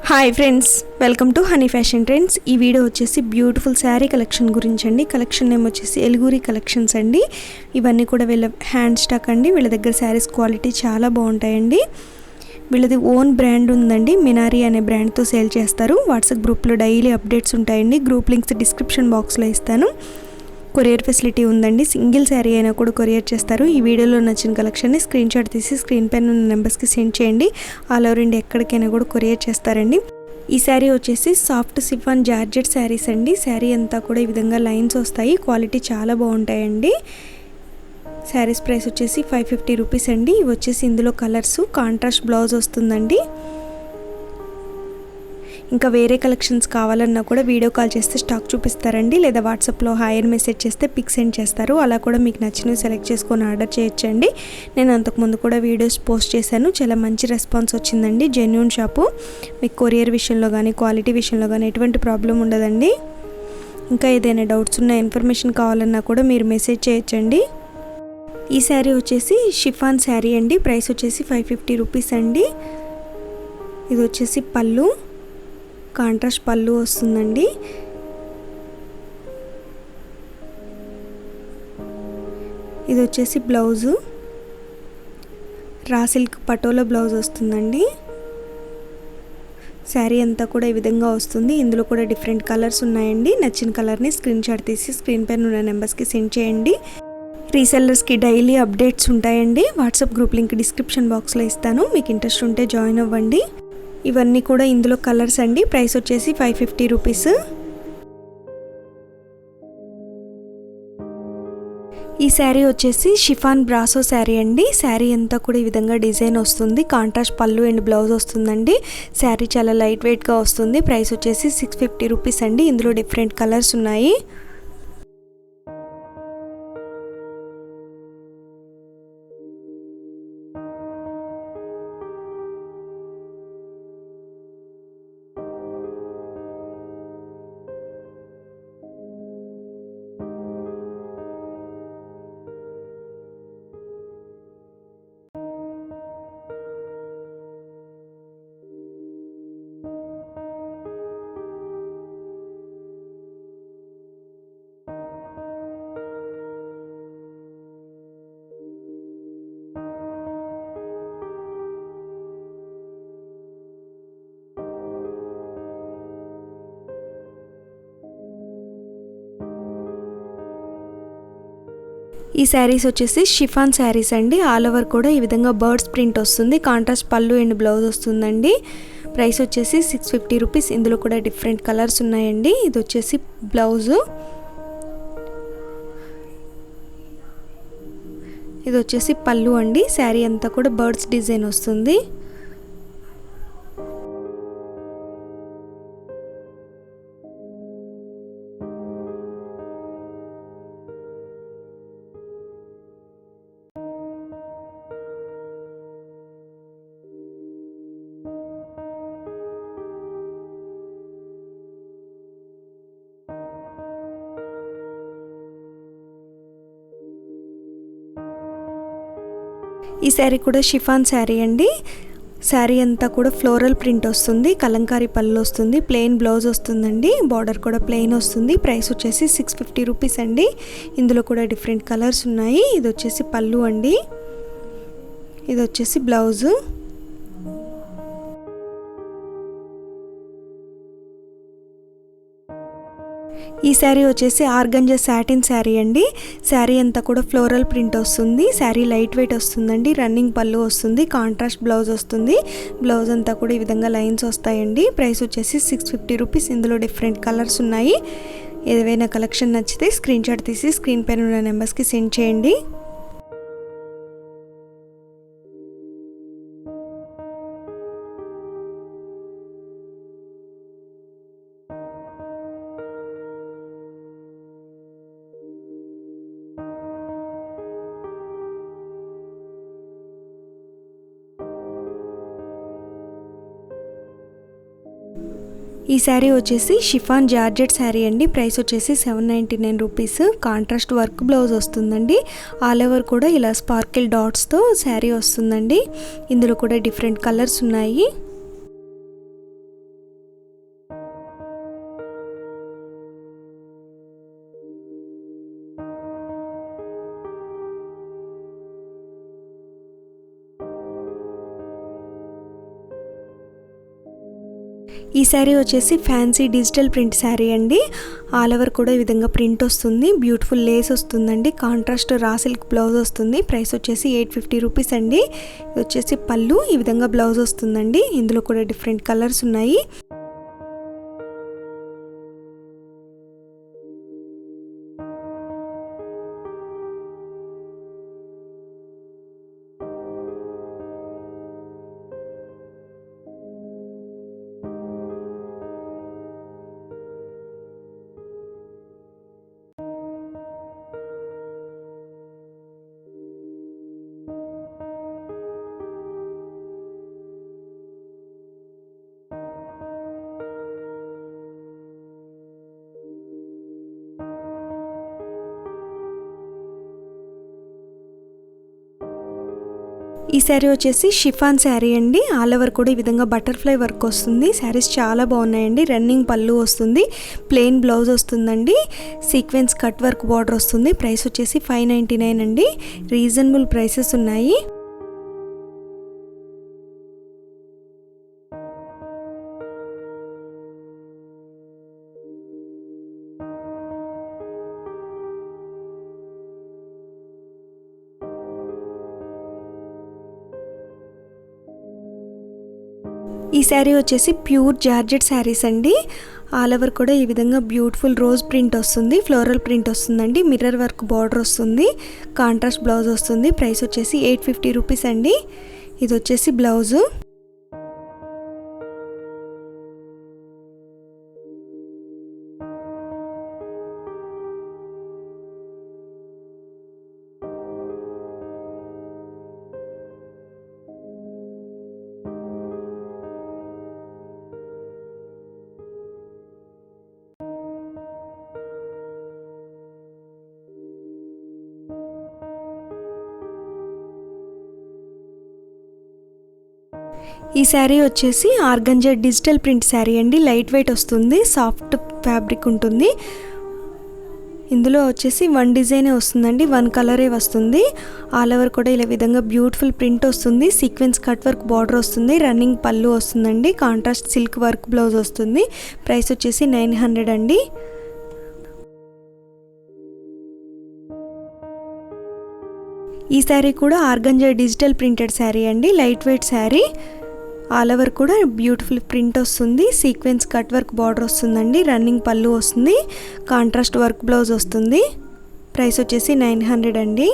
Hi friends, welcome to honey fashion trends. ఈ video వచ్చేసి beautiful sari collection గురించి అండి. కలెక్షన్ నేమ్ వచ్చేసి ఎలుగురి కలెక్షన్స్ అండి. ఇవన్నీ కూడా వీళ్ళ హ్యాండ్ స్టాక్ అండి. వీళ్ళ దగ్గర శారీస్ క్వాలిటీ చాలా బాగుంటాయండి. వీళ్ళది ఓన్ బ్రాండ్ ఉందండి, మినారీ అనే బ్రాండ్తో సేల్ చేస్తారు. వాట్సాప్ గ్రూప్లో డైలీ అప్డేట్స్ ఉంటాయండి. గ్రూప్ లింక్స్ డిస్క్రిప్షన్ బాక్స్లో ఇస్తాను. కొరియర్ ఫెసిలిటీ ఉందండి. సింగిల్ శారీ అయినా కూడా కొరియర్ చేస్తారు. ఈ వీడియోలో నచ్చిన కలెక్షన్ని స్క్రీన్ షాట్ తీసి స్క్రీన్ పైన ఉన్న నెంబర్స్కి సెండ్ చేయండి. ఆల్ ఓవర్ ఇండియా ఎక్కడికైనా కూడా కొరియర్ చేస్తారండి. ఈ శారీ వచ్చేసి సాఫ్ట్ సిఫాన్ జార్జెట్ శారీస్ అండి. శారీ అంతా కూడా ఈ విధంగా లైన్స్ వస్తాయి. క్వాలిటీ చాలా బాగుంటాయండి. శారీస్ ప్రైస్ వచ్చేసి 550 రూపీస్ అండి. ఇవి వచ్చేసి ఇందులో కలర్స్, కాంట్రాస్ట్ బ్లౌజ్ వస్తుందండి. ఇంకా వేరే కలెక్షన్స్ కావాలన్నా కూడా వీడియో కాల్ చేస్తే స్టాక్ చూపిస్తారండి. లేదా వాట్సాప్లో హాయ్ అని మెసేజ్ చేస్తే పిక్ సెండ్ చేస్తారు. అలా కూడా మీకు నచ్చినవి సెలెక్ట్ చేసుకొని ఆర్డర్ చేయొచ్చండి. నేను అంతకుముందు కూడా వీడియోస్ పోస్ట్ చేశాను. చాలా మంచి రెస్పాన్స్ వచ్చిందండి. Genuine shop. మీకు కొరియర్ విషయంలో కానీ క్వాలిటీ విషయంలో కానీ ఎటువంటి ప్రాబ్లం ఉండదండి. ఇంకా ఏదైనా డౌట్స్ ఉన్న ఇన్ఫర్మేషన్ కావాలన్నా కూడా మీరు మెసేజ్ చేయొచ్చండి. ఈ శారీ వచ్చేసి షిఫాన్ శారీ అండి. ప్రైస్ వచ్చేసి 550 రూపీస్ అండి. ఇది వచ్చేసి పళ్ళు, కాంట్రాస్ట్ పళ్ళు వస్తుందండి. ఇది వచ్చేసి blouse, raw silk patola blouse వస్తుందండి. శారీ అంతా కూడా ఈ విధంగా వస్తుంది. ఇందులో కూడా డిఫరెంట్ కలర్స్ ఉన్నాయండి. నచ్చిన కలర్ని స్క్రీన్ షాట్ తీసి స్క్రీన్ పైన ఉన్న నెంబర్స్కి సెండ్ చేయండి. రీసెల్లర్స్కి డైలీ అప్డేట్స్ ఉంటాయండి. వాట్సాప్ గ్రూప్ లింక్ డిస్క్రిప్షన్ బాక్స్లో ఇస్తాను. మీకు ఇంట్రెస్ట్ ఉంటే జాయిన్ అవ్వండి. ఇవన్నీ కూడా ఇందులో కలర్స్ అండి. ప్రైస్ వచ్చేసి 550 రూపీస్. ఈ శారీ వచ్చేసి షిఫాన్ బ్రాసో శారీ అండి. శారీ అంతా కూడా ఈ విధంగా డిజైన్ వస్తుంది. కాంట్రాస్ట్ పళ్ళు అండ్ బ్లౌజ్ వస్తుందండి. శారీ చాలా లైట్ వెయిట్గా వస్తుంది. ప్రైస్ వచ్చేసి 650 రూపీస్ అండి. ఇందులో డిఫరెంట్ కలర్స్ ఉన్నాయి. ఈ శారీస్ వచ్చేసి షిఫాన్ శారీస్ అండి. ఆల్ ఓవర్ కూడా ఈ విధంగా బర్డ్స్ ప్రింట్ వస్తుంది. కాంట్రాస్ట్ పళ్ళు అండ్ బ్లౌజ్ వస్తుందండి. ప్రైస్ వచ్చేసి 650 రూపీస్. ఇందులో కూడా డిఫరెంట్ కలర్స్ ఉన్నాయండి. ఇది వచ్చేసి బ్లౌజు, ఇది వచ్చేసి పళ్ళు అండి. శారీ అంతా కూడా బర్డ్స్ డిజైన్ వస్తుంది. ఈ శారీ కూడా షిఫాన్ శారీ అండి. శారీ అంతా కూడా ఫ్లోరల్ ప్రింట్ వస్తుంది. కలంకారీ పళ్ళు వస్తుంది. ప్లెయిన్ బ్లౌజ్ వస్తుందండి. బార్డర్ కూడా ప్లెయిన్ వస్తుంది. ప్రైస్ వచ్చేసి 650 రూపీస్ అండి. ఇందులో కూడా డిఫరెంట్ కలర్స్ ఉన్నాయి. ఇది వచ్చేసి పళ్ళు అండి. ఇది వచ్చేసి బ్లౌజు. ఈ శారీ వచ్చేసి ఆర్గంజా సాటిన్ శారీ అండి. శారీ అంతా కూడా ఫ్లోరల్ ప్రింట్ వస్తుంది. శారీ లైట్ వెయిట్ వస్తుందండి. రన్నింగ్ పళ్ళు వస్తుంది. కాంట్రాస్ట్ బ్లౌజ్ వస్తుంది. బ్లౌజ్ అంతా కూడా ఈ విధంగా లైన్స్ వస్తాయండి. ప్రైస్ వచ్చేసి 650 రూపీస్. ఇందులో డిఫరెంట్ కలర్స్ ఉన్నాయి. ఏదైనా కలెక్షన్ నచ్చితే స్క్రీన్ షాట్ తీసి స్క్రీన్ పైన ఉన్న నెంబర్స్కి సెండ్ చేయండి. ఈ శారీ వచ్చేసి షిఫాన్ జార్జెట్ శారీ అండి. ప్రైస్ వచ్చేసి 799 రూపీస్. కాంట్రాస్ట్ వర్క్ బ్లౌజ్ వస్తుందండి. ఆల్ ఓవర్ కూడా ఇలా స్పార్కిల్ డాట్స్తో శారీ వస్తుందండి. ఇందులో కూడా డిఫరెంట్ కలర్స్ ఉన్నాయి. ఈ శారీ వచ్చేసి ఫ్యాన్సీ డిజిటల్ ప్రింట్ శారీ అండి. ఆల్ ఓవర్ కూడా ఈ విధంగా ప్రింట్ వస్తుంది. బ్యూటిఫుల్ లేస్ వస్తుందండి. కాంట్రాస్ట్ రా సిల్క్ బ్లౌజ్ వస్తుంది. ప్రైస్ వచ్చేసి 850 రూపీస్ అండి. ఇది వచ్చేసి పళ్ళు, ఈ విధంగా బ్లౌజ్ వస్తుందండి. ఇందులో కూడా డిఫరెంట్ కలర్స్ ఉన్నాయి. ఈ శారీ వచ్చేసి షిఫాన్ శారీ అండి. ఆల్ ఓవర్ కూడా ఈ విధంగా బటర్ఫ్లై వర్క్ వస్తుంది. శారీస్ చాలా బాగున్నాయండి. రన్నింగ్ పళ్ళు వస్తుంది. ప్లెయిన్ బ్లౌజ్ వస్తుందండి. సీక్వెన్స్ కట్ వర్క్ బార్డర్ వస్తుంది. ప్రైస్ వచ్చేసి 599 అండి. రీజనబుల్ ప్రైసెస్ ఉన్నాయి. ఈ శారీ వచ్చేసి ప్యూర్ జార్జెట్ శారీస్ అండి. ఆల్ ఓవర్ కూడా ఈ విధంగా బ్యూటిఫుల్ రోజ్ ప్రింట్ వస్తుంది. ఫ్లోరల్ ప్రింట్ వస్తుందండి. మిర్రర్ వర్క్ బార్డర్ వస్తుంది. కాంట్రాస్ట్ బ్లౌజ్ వస్తుంది. ప్రైస్ వచ్చేసి 850 రూపీస్ అండి. ఇది వచ్చేసి బ్లౌజు. ఈ శారీ వచ్చేసి ఆర్గంజా డిజిటల్ ప్రింట్ శారీ అండి. లైట్ వెయిట్ వస్తుంది. సాఫ్ట్ ఫ్యాబ్రిక్ ఉంటుంది. ఇందులో వచ్చేసి వన్ డిజైనే వస్తుందండి. వన్ కలరే వస్తుంది. ఆల్ ఓవర్ కూడా ఇలా విధంగా బ్యూటిఫుల్ ప్రింట్ వస్తుంది. సీక్వెన్స్ కట్ వర్క్ బార్డర్ వస్తుంది. రన్నింగ్ పళ్ళు వస్తుందండి. కాంట్రాస్ట్ సిల్క్ వర్క్ బ్లౌజ్ వస్తుంది. ప్రైస్ వచ్చేసి 900 అండి. ఈ శారీ కూడా ఆర్గంజా డిజిటల్ ప్రింటెడ్ శారీ అండి. Light weight sari. All over కూడా బ్యూటిఫుల్ ప్రింట్ వస్తుంది. సీక్వెన్స్ కట్ వర్క్ బార్డర్ వస్తుందండి. రన్నింగ్ పళ్ళు వస్తుంది. కాంట్రాస్ట్ వర్క్ బ్లౌజ్ వస్తుంది. ప్రైస్ వచ్చేసి 900 అండి.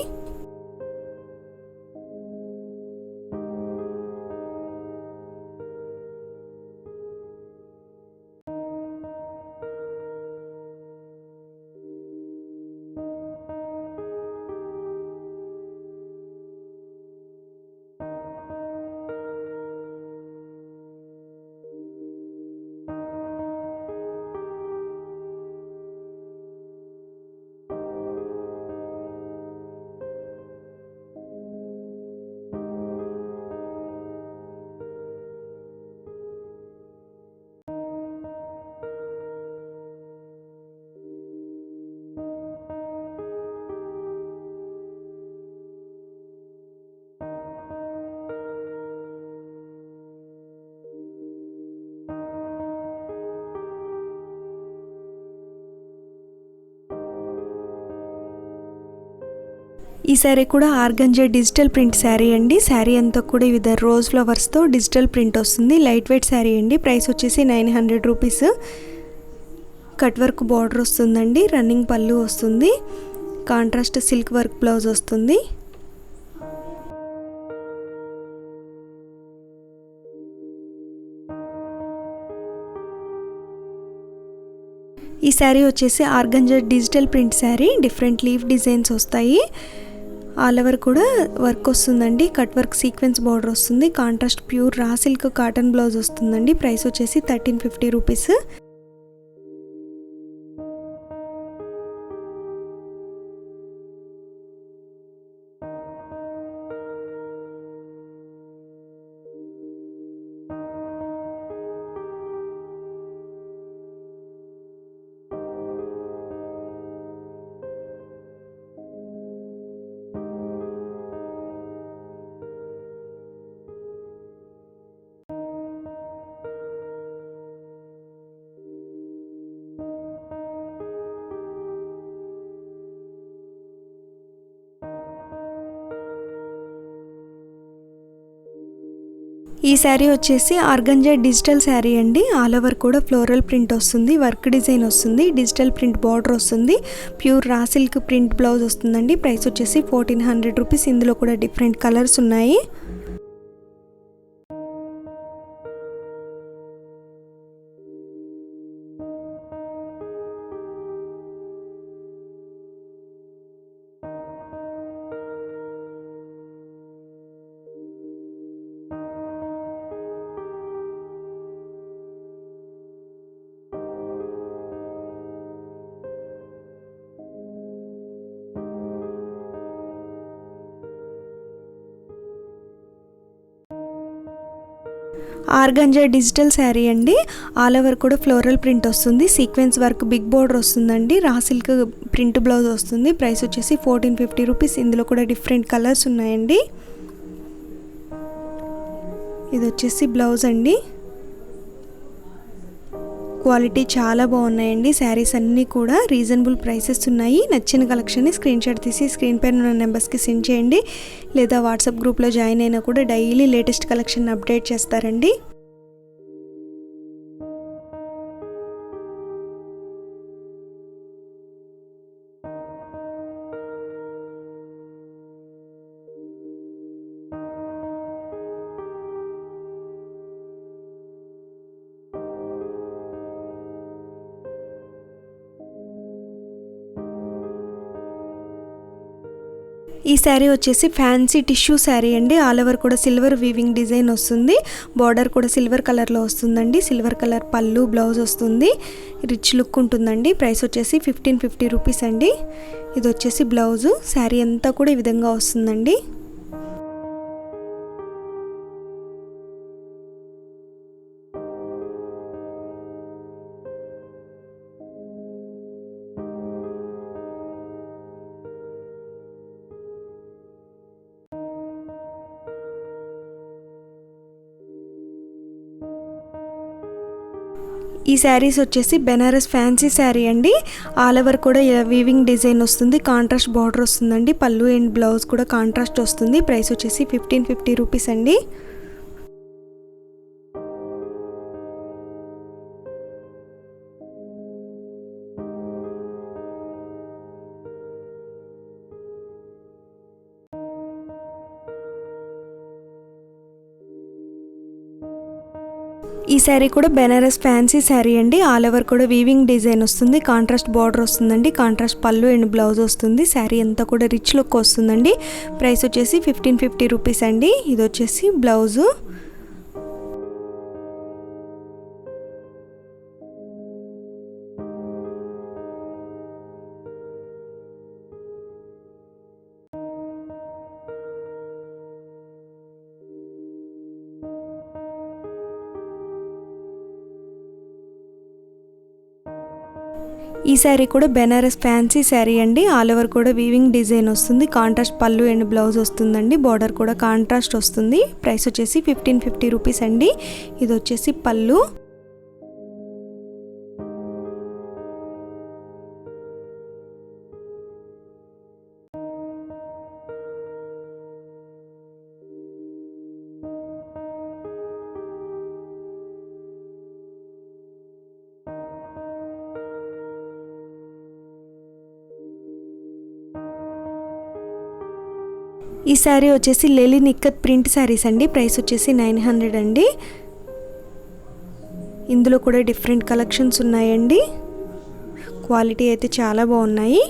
ఈ శారీ కూడా ఆర్గంజా డిజిటల్ ప్రింట్ శారీ అండి. శారీ అంతా కూడా వివిధ రోజ్ ఫ్లవర్స్తో డిజిటల్ ప్రింట్ వస్తుంది. లైట్ వెయిట్ శారీ అండి. ప్రైస్ వచ్చేసి 900 రూపీస్. కట్ వర్క్ బార్డర్ వస్తుందండి. రన్నింగ్ పళ్ళు వస్తుంది. కాంట్రాస్ట్ సిల్క్ వర్క్ బ్లౌజ్ వస్తుంది. ఈ శారీ వచ్చేసి organza digital print sari. Different leaf designs వస్తాయి. ఆల్ ఓవర్ కూడా వర్క్ వస్తుందండి. కట్ వర్క్ సీక్వెన్స్ బార్డర్ వస్తుంది. Contrast pure raw silk cotton blouse వస్తుందండి. ప్రైస్ వచ్చేసి 1350 రూపీస్. ఈ శారీ వచ్చేసి ఆర్గంజా డిజిటల్ శారీ అండి. ఆల్ ఓవర్ కూడా ఫ్లోరల్ ప్రింట్ వస్తుంది, వర్క్ డిజైన్ వస్తుంది, డిజిటల్ ప్రింట్ బార్డర్ వస్తుంది, pure raw silk print blouse వస్తుందండి. ప్రైస్ వచ్చేసి 1400 రూపీస్. ఇందులో కూడా డిఫరెంట్ కలర్స్ ఉన్నాయి. ఆర్గంజా డిజిటల్ శారీ అండి. ఆల్ ఓవర్ కూడా ఫ్లోరల్ ప్రింట్ వస్తుంది, సీక్వెన్స్ వర్క్ బిగ్ బోర్డర్ వస్తుందండి, రా సిల్క్ ప్రింట్ బ్లౌజ్ వస్తుంది. ప్రైస్ వచ్చేసి 1450 రూపీస్. ఇందులో కూడా డిఫరెంట్ కలర్స్ ఉన్నాయండి. ఇది వచ్చేసి బ్లౌజ్ అండి. క్వాలిటీ చాలా బాగున్నాయండి. శారీస్ అన్నీ కూడా రీజనబుల్ ప్రైసెస్ ఉన్నాయి. నచ్చిన కలెక్షన్ని స్క్రీన్ షాట్ తీసి స్క్రీన్ పైన ఉన్న నెంబర్స్కి సెండ్ చేయండి, లేదా వాట్సాప్ గ్రూప్లో జాయిన్ అయినా కూడా డైలీ లేటెస్ట్ కలెక్షన్ అప్డేట్ చేస్తారండి. ఈ శారీ వచ్చేసి ఫ్యాన్సీ టిష్యూ శారీ అండి. ఆల్ ఓవర్ కూడా సిల్వర్ వీవింగ్ డిజైన్ వస్తుంది, బార్డర్ కూడా సిల్వర్ కలర్లో వస్తుందండి. సిల్వర్ కలర్ పళ్ళు, బ్లౌజ్ వస్తుంది, రిచ్ లుక్ ఉంటుందండి. ప్రైస్ వచ్చేసి 1550 రూపీస్ అండి. ఇది వచ్చేసి బ్లౌజు. శారీ అంతా కూడా ఈ విధంగా వస్తుందండి. ఈ శారీస్ వచ్చేసి బెనారస్ ఫ్యాన్సీ శారీ అండి. ఆల్ ఓవర్ కూడా వీవింగ్ డిజైన్ వస్తుంది, కాంట్రాస్ట్ బార్డర్ వస్తుందండి, పళ్ళు అండ్ బ్లౌజ్ కూడా కాంట్రాస్ట్ వస్తుంది. ప్రైస్ వచ్చేసి 1550 రూపీస్ అండి. ఈ శారీ కూడా బెనారస్ ఫ్యాన్సీ శారీ అండి. ఆల్ ఓవర్ కూడా వీవింగ్ డిజైన్ వస్తుంది, కాంట్రాస్ట్ బార్డర్ వస్తుందండి, కాంట్రాస్ట్ పళ్ళు అండ్ బ్లౌజ్ వస్తుంది. శారీ అంతా కూడా రిచ్ లుక్ వస్తుందండి. ప్రైస్ వచ్చేసి 1550 రూపీస్ అండి. ఇది వచ్చేసి బ్లౌజు. ఈ శారీ కూడా బెనారస్ ఫ్యాన్సీ శారీ అండి. ఆల్ ఓవర్ కూడా వీవింగ్ డిజైన్ వస్తుంది, కాంట్రాస్ట్ పళ్ళు అండ్ బ్లౌజ్ వస్తుందండి, బార్డర్ కూడా కాంట్రాస్ట్ వస్తుంది. ప్రైస్ వచ్చేసి 1550 రూపీస్ అండి. ఇది వచ్చేసి పళ్ళు. ఈ శారీ వచ్చేసి లెలిన్ ఇక్కత్ ప్రింట్ శారీస్ అండి. ప్రైస్ వచ్చేసి 900 అండి. ఇందులో కూడా డిఫరెంట్ కలెక్షన్స్ ఉన్నాయండి. క్వాలిటీ అయితే చాలా బాగున్నాయి.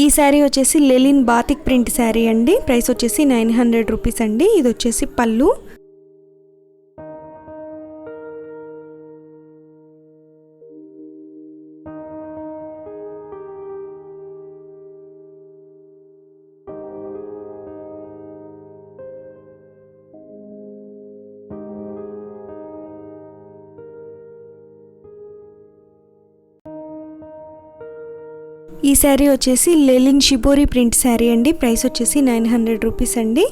ఈ శారీ వచ్చేసి లెలిన్ బాతిక్ ప్రింట్ శారీ అండి. ప్రైస్ వచ్చేసి 900 రూపీస్ అండి. ఇది వచ్చేసి పళ్ళు. ఈ శారీ వచ్చేసి లెలిన్ షిబోరి ప్రింట్ శారీ అండి. ప్రైస్ వచ్చేసి 900 రూపీస్ అండి.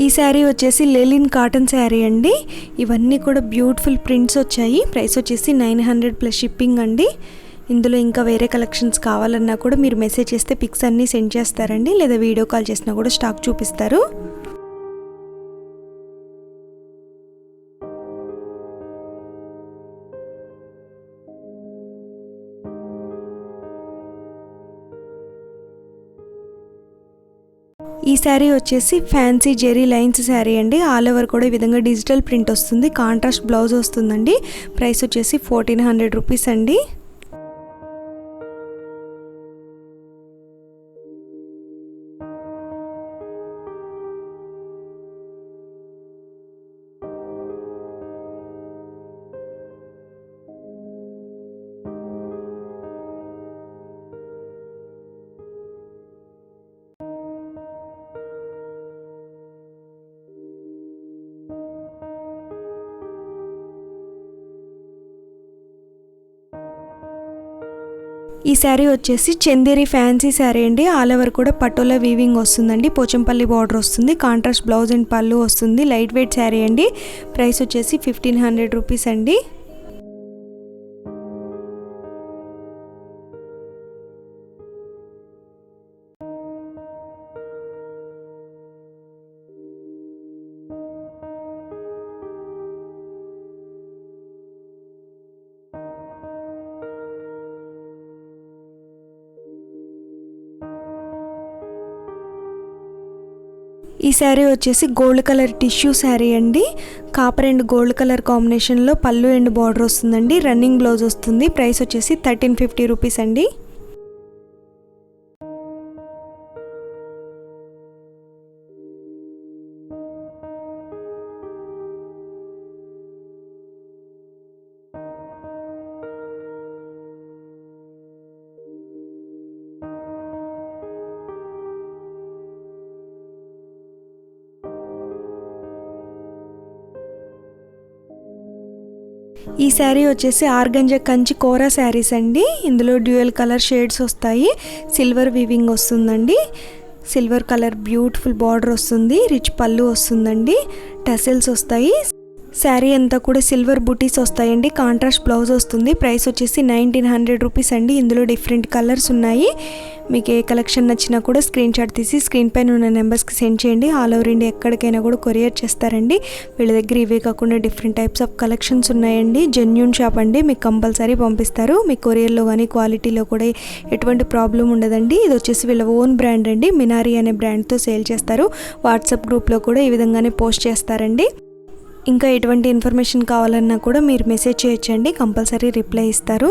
ఈ శారీ వచ్చేసి లెలిన్ కాటన్ శారీ అండి. ఇవన్నీ కూడా బ్యూటిఫుల్ ప్రింట్స్ వచ్చాయి. ప్రైస్ వచ్చేసి 900 ప్లస్ షిప్పింగ్ అండి. ఇందులో ఇంకా వేరే కలెక్షన్స్ కావాలన్నా కూడా మీరు మెసేజ్ చేస్తే పిక్స్ అన్నీ సెండ్ చేస్తారండి, లేదా వీడియో కాల్ చేసినా కూడా స్టాక్ చూపిస్తారు. ఈ శారీ వచ్చేసి ఫ్యాన్సీ జెరీ లైన్స్ శారీ అండి. ఆల్ ఓవర్ కూడా ఈ విధంగా డిజిటల్ ప్రింట్ వస్తుంది. కాంట్రాస్ట్ బ్లౌజ్ వస్తుందండి. ప్రైస్ వచ్చేసి 1400 రూపీస్ అండి. ఈ శారీ వచ్చేసి చందేరి ఫ్యాన్సీ శారీ అండి. ఆల్ ఓవర్ కూడా పటోలా వీవింగ్ వస్తుందండి. పోచంపల్లి బార్డర్ వస్తుంది. కాంట్రాస్ట్ బ్లౌజ్ అండ్ పళ్ళు వస్తుంది. లైట్ వెయిట్ శారీ అండి. ప్రైస్ వచ్చేసి 1500 రూపీస్ అండి. ఈ శారీ వచ్చేసి గోల్డ్ కలర్ టిష్యూ శారీ అండి. కాపర్ అండ్ గోల్డ్ కలర్ కాంబినేషన్లో పళ్ళు అండ్ బార్డర్ వస్తుందండి. రన్నింగ్ బ్లౌజ్ వస్తుంది. ప్రైస్ వచ్చేసి 1350 రూపీస్ అండి. ఈ శారీ వచ్చేసి ఆర్గంజా కంచి కోరా శారీస్ అండి. ఇందులో డ్యూయల్ కలర్ షేడ్స్ వస్తాయి. సిల్వర్ వీవింగ్ వస్తుందండి. సిల్వర్ కలర్ బ్యూటిఫుల్ బార్డర్ వస్తుంది. రిచ్ పళ్ళు వస్తుందండి. టసెల్స్ వస్తాయి. శారీ అంతా కూడా సిల్వర్ బుటీస్ వస్తాయండి. కాంట్రాస్ట్ బ్లౌజ్ వస్తుంది. ప్రైస్ వచ్చేసి 1900 రూపీస్ అండి. ఇందులో డిఫరెంట్ కలర్స్ ఉన్నాయి. మీకు ఏ కలెక్షన్ నచ్చినా కూడా స్క్రీన్ షాట్ తీసి స్క్రీన్ పైన ఉన్న నెంబర్స్కి సెండ్ చేయండి. ఆల్ ఓవర్ ఇండియా ఎక్కడికైనా కూడా కొరియర్ చేస్తారండి. వీళ్ళ దగ్గర ఇవే కాకుండా డిఫరెంట్ టైప్స్ ఆఫ్ కలెక్షన్స్ ఉన్నాయండి. జెన్యూన్ షాప్ అండి. మీకు కంపల్సరీ పంపిస్తారు. మీ కొరియర్లో కానీ క్వాలిటీలో కూడా ఎటువంటి ప్రాబ్లం ఉండదండి. ఇది వచ్చేసి వీళ్ళ ఓన్ బ్రాండ్ అండి. మినారీ అనే బ్రాండ్తో సేల్ చేస్తారు. వాట్సాప్ గ్రూప్లో కూడా ఈ విధంగానే పోస్ట్ చేస్తారండి. ఇంకా ఎటువంటి ఇన్ఫర్మేషన్ కావాలన్నా కూడా మీరు మెసేజ్ చేయొచ్చండి. కంపల్సరీ రిప్లై ఇస్తారు.